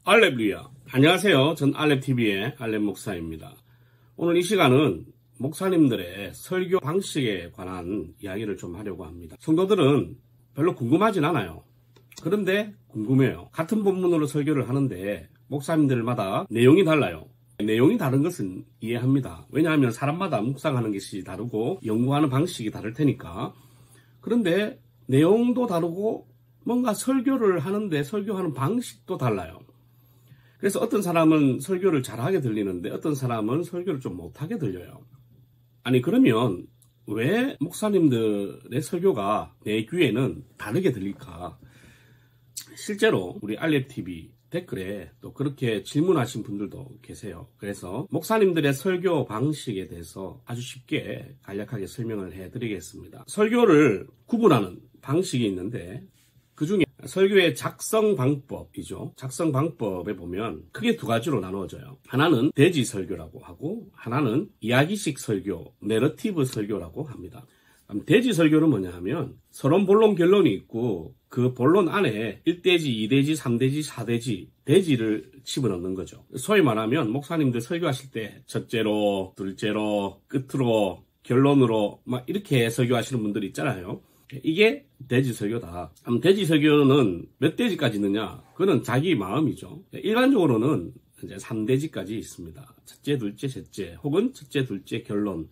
알렙루야. 안녕하세요. 전 알렙TV의 알렙 목사입니다. 오늘 이 시간은 목사님들의 설교 방식에 관한 이야기를 좀 하려고 합니다. 성도들은 별로 궁금하진 않아요. 그런데 궁금해요. 같은 본문으로 설교를 하는데 목사님들마다 내용이 달라요. 내용이 다른 것은 이해합니다. 왜냐하면 사람마다 묵상하는 것이 다르고 연구하는 방식이 다를 테니까. 그런데 내용도 다르고 뭔가 설교를 하는데 설교하는 방식도 달라요. 그래서 어떤 사람은 설교를 잘하게 들리는데 어떤 사람은 설교를 좀 못하게 들려요. 아니 그러면 왜 목사님들의 설교가 내 귀에는 다르게 들릴까? 실제로 우리 알렙TV 댓글에 또 그렇게 질문하신 분들도 계세요. 그래서 목사님들의 설교 방식에 대해서 아주 쉽게 간략하게 설명을 해드리겠습니다. 설교를 구분하는 방식이 있는데 그 중에 설교의 작성 방법이죠. 작성 방법에 보면 크게 두 가지로 나누어져요. 하나는 대지 설교라고 하고 하나는 이야기식 설교, 내러티브 설교라고 합니다. 대지 설교는 뭐냐 하면 서론, 본론, 결론이 있고 그 본론 안에 1대지, 2대지, 3대지, 4대지, 대지를 집어넣는 거죠. 소위 말하면 목사님들 설교하실 때 첫째로, 둘째로, 끝으로, 결론으로 막 이렇게 설교하시는 분들 있잖아요. 이게 대지 설교다. 대지 설교는 몇 대지까지 있느냐? 그거는 자기 마음이죠. 일반적으로는 이제 3대지까지 있습니다. 첫째, 둘째, 셋째, 혹은 첫째, 둘째, 결론.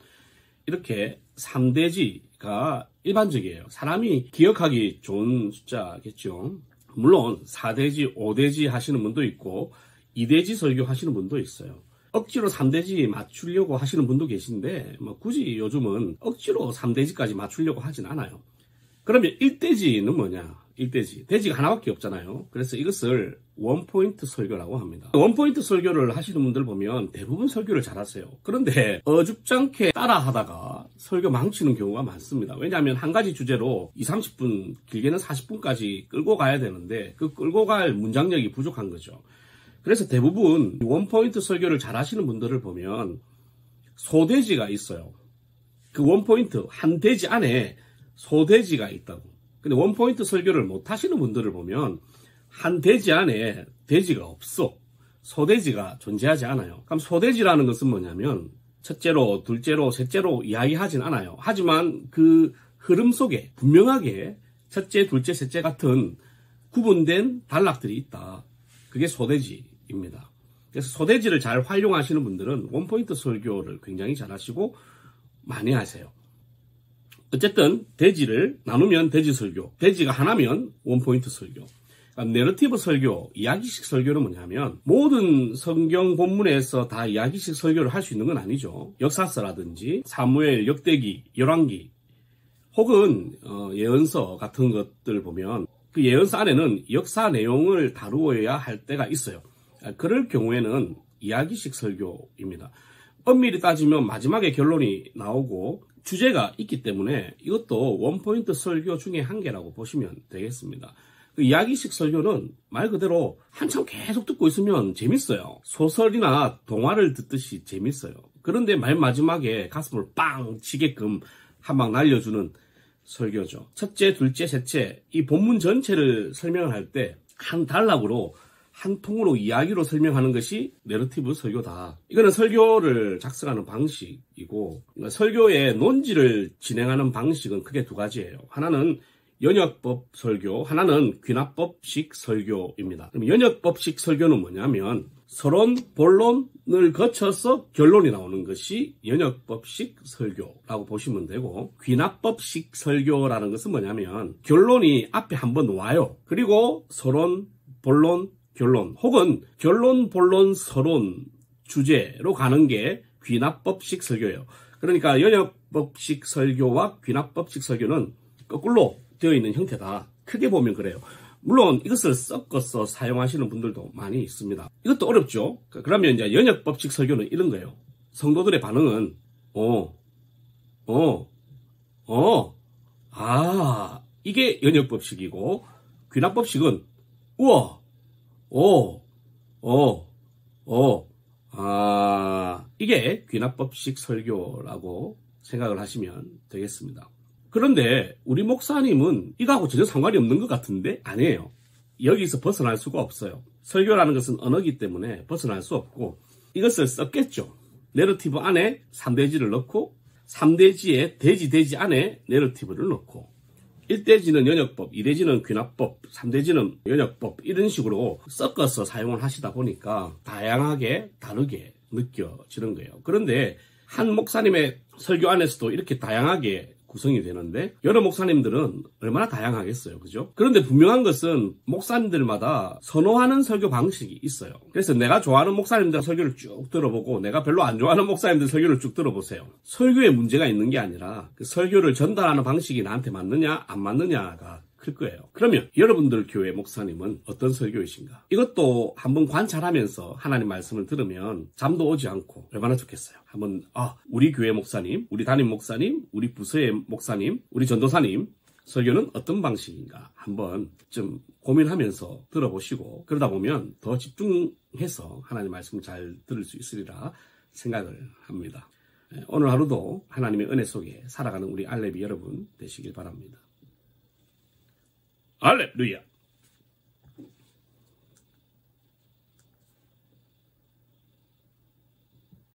이렇게 3대지가 일반적이에요. 사람이 기억하기 좋은 숫자겠죠. 물론 4대지, 5대지 하시는 분도 있고 2대지 설교 하시는 분도 있어요. 억지로 3대지 맞추려고 하시는 분도 계신데 굳이 요즘은 억지로 3대지까지 맞추려고 하진 않아요. 그러면 1대지는 뭐냐? 1대지. 대지가 하나밖에 없잖아요. 그래서 이것을 원포인트 설교라고 합니다. 원포인트 설교를 하시는 분들 보면 대부분 설교를 잘하세요. 그런데 어줍잖게 따라하다가 설교 망치는 경우가 많습니다. 왜냐하면 한 가지 주제로 30분, 길게는 40분까지 끌고 가야 되는데 그 끌고 갈 문장력이 부족한 거죠. 그래서 대부분 원포인트 설교를 잘하시는 분들을 보면 소대지가 있어요. 그 원포인트, 한 대지 안에 소대지가 있다고. 근데 원포인트 설교를 못 하시는 분들을 보면 한 대지 안에 대지가 없어. 소대지가 존재하지 않아요. 그럼 소대지라는 것은 뭐냐면 첫째로, 둘째로, 셋째로 이야기하진 않아요. 하지만 그 흐름 속에 분명하게 첫째, 둘째, 셋째 같은 구분된 단락들이 있다. 그게 소대지입니다. 그래서 소대지를 잘 활용하시는 분들은 원포인트 설교를 굉장히 잘하시고 많이 하세요. 어쨌든 대지를 나누면 대지 설교, 대지가 하나면 원포인트 설교. 그러니까 내러티브 설교, 이야기식 설교는 뭐냐면 모든 성경 본문에서 다 이야기식 설교를 할 수 있는 건 아니죠. 역사서라든지 사무엘, 역대기, 열왕기 혹은 예언서 같은 것들 보면 그 예언서 안에는 역사 내용을 다루어야 할 때가 있어요. 그럴 경우에는 이야기식 설교입니다. 엄밀히 따지면 마지막에 결론이 나오고 주제가 있기 때문에 이것도 원포인트 설교 중에 한 개라고 보시면 되겠습니다. 그 이야기식 설교는 말 그대로 한참 계속 듣고 있으면 재밌어요. 소설이나 동화를 듣듯이 재밌어요. 그런데 맨 마지막에 가슴을 빵 치게끔 한 방 날려주는 설교죠. 첫째, 둘째, 셋째 이 본문 전체를 설명을 할 때 한 단락으로 한 통으로 이야기로 설명하는 것이 내러티브 설교다. 이거는 설교를 작성하는 방식이고 설교의 논지를 진행하는 방식은 크게 두 가지예요. 하나는 연역법 설교, 하나는 귀납법식 설교입니다. 그럼 연역법식 설교는 뭐냐면 서론, 본론을 거쳐서 결론이 나오는 것이 연역법식 설교라고 보시면 되고 귀납법식 설교라는 것은 뭐냐면 결론이 앞에 한번 와요. 그리고 서론, 본론, 결론 혹은 결론, 본론, 서론 주제로 가는 게 귀납법식 설교예요. 그러니까 연역법식 설교와 귀납법식 설교는 거꾸로 되어 있는 형태다. 크게 보면 그래요. 물론 이것을 섞어서 사용하시는 분들도 많이 있습니다. 이것도 어렵죠. 그러면 이제 연역법식 설교는 이런 거예요. 성도들의 반응은 이게 연역법식이고 귀납법식은 우와 이게 귀납법식 설교라고 생각을 하시면 되겠습니다. 그런데 우리 목사님은 이거하고 전혀 상관이 없는 것 같은데 아니에요. 여기서 벗어날 수가 없어요. 설교라는 것은 언어이기 때문에 벗어날 수 없고 이것을 썼겠죠. 내러티브 안에 3대지를 넣고 3대지에 대지 안에 내러티브를 넣고 1대지는 연역법, 2대지는 귀납법, 3대지는 연역법 이런 식으로 섞어서 사용을 하시다 보니까 다양하게 다르게 느껴지는 거예요. 그런데 한 목사님의 설교 안에서도 이렇게 다양하게 구성이 되는데 여러 목사님들은 얼마나 다양하겠어요. 그죠? 그런데 분명한 것은 목사님들마다 선호하는 설교 방식이 있어요. 그래서 내가 좋아하는 목사님들 설교를 쭉 들어보고 내가 별로 안 좋아하는 목사님들 설교를 쭉 들어보세요. 설교에 문제가 있는 게 아니라 그 설교를 전달하는 방식이 나한테 맞느냐 안 맞느냐가 클 거예요. 그러면 여러분들 교회 목사님은 어떤 설교이신가? 이것도 한번 관찰하면서 하나님 말씀을 들으면 잠도 오지 않고 얼마나 좋겠어요. 한번 우리 교회 목사님, 우리 담임 목사님, 우리 부서의 목사님, 우리 전도사님 설교는 어떤 방식인가 한번 좀 고민하면서 들어보시고 그러다 보면 더 집중해서 하나님 말씀을 잘 들을 수 있으리라 생각을 합니다. 오늘 하루도 하나님의 은혜 속에 살아가는 우리 알레비 여러분 되시길 바랍니다. 할렐루야.